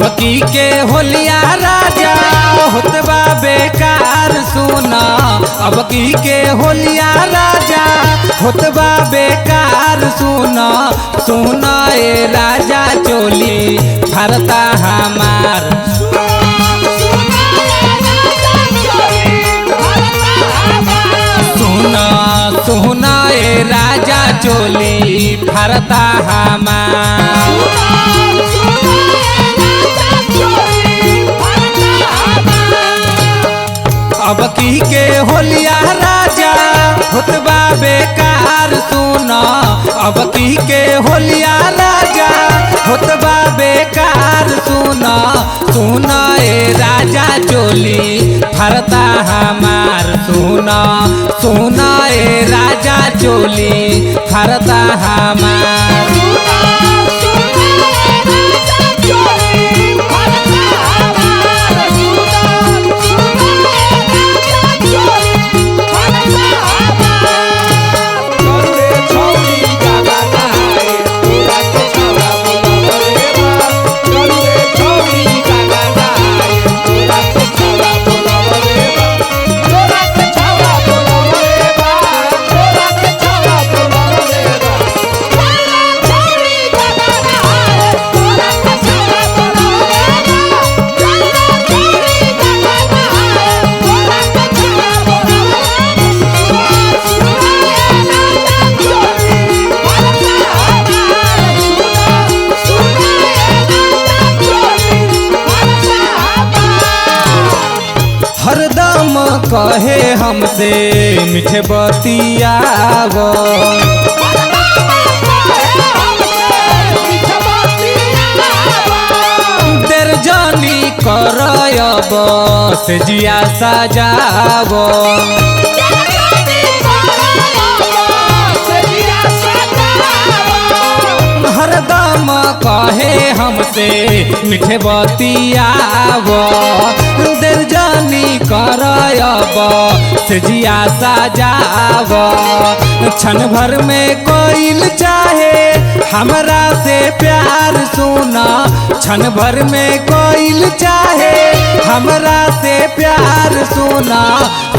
अब की के होलिया राजा होतबा बेकार सुना। अब की के होलिया राजा होतबा बेकार सुना। सुना ए राजा चोली फरता हमार। सुना सुना ए राजा चोली फरता हमार। अब की के होलिया राजा होतबा बेकार सुना। अब की के होलिया राजा होतबा बेकार सुना। सुना ए राजा चोली फरता हमार। सुना सुना ए राजा चोली फरता हमार। हरदम कहे हमसे मीठे बतियाव। देर जानी करब से जिया सजाव। हरदम कहे हमसे मीठे बतियाव। देर जानी करब से जिया सजाव। क्षण भर में कोइल चाहे हमरा से प्यार सुना। क्षण भर में कोइल चाहे हमरा से प्यार सुना।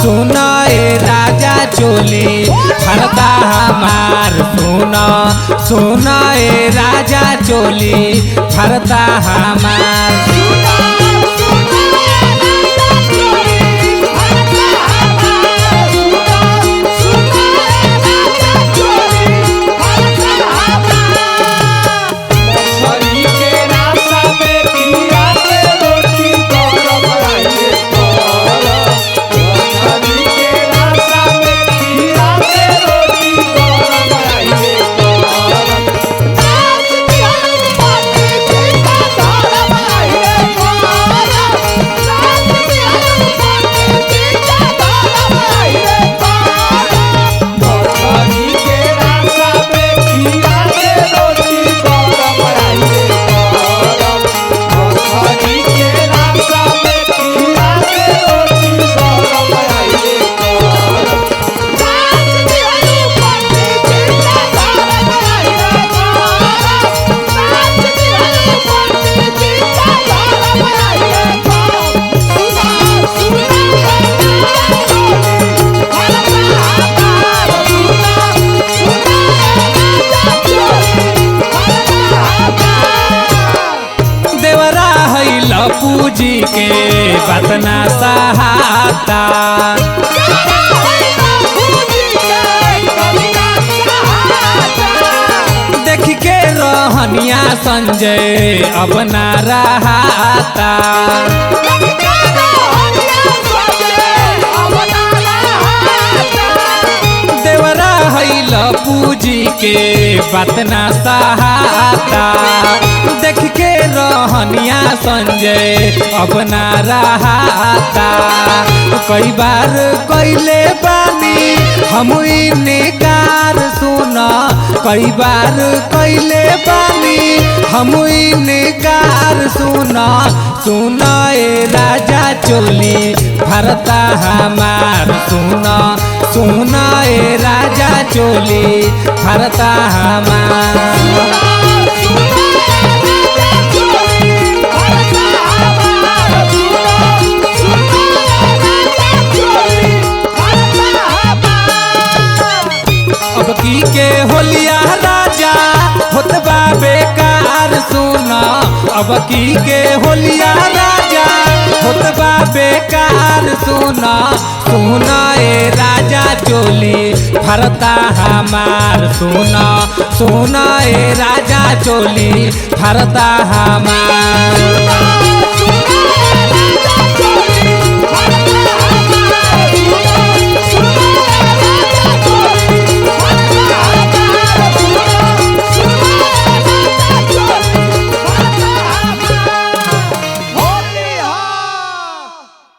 सुना ए राजा चोली फरता हमार। सुना सुना ए राजा चोली फरता हमार। पूजी के बतना सहाता। देख के रहनिया संजय अब ना रहाता। देवरा हैल पूजी के बतना सहाता। देख के रहनिया संजय अब ना रहाता। कई बार कैले बानी हम इनकार सुना। कई बार कैले बानी हम इनकार सुना। सुना ए राजा चोली फरता हमार। सुना सुना ए राजा चोली फरता हमार। की के होलिया राजा होतबा बेकार सुना सुना ए राजा चोली भरता हमार सुना सुना ए राजा चोली भरता हमार।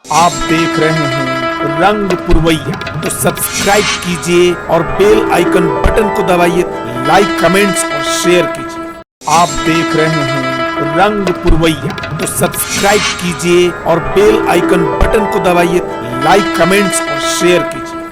आप देख रहे हैं रंग पुरवैया, तो सब्सक्राइब कीजिए और बेल आइकन बटन को दबाइए, लाइक कमेंट्स और शेयर कीजिए। आप देख रहे हैं रंग पुरवैया, तो सब्सक्राइब कीजिए और बेल आइकन बटन को दबाइए, लाइक कमेंट्स और शेयर कीजिए।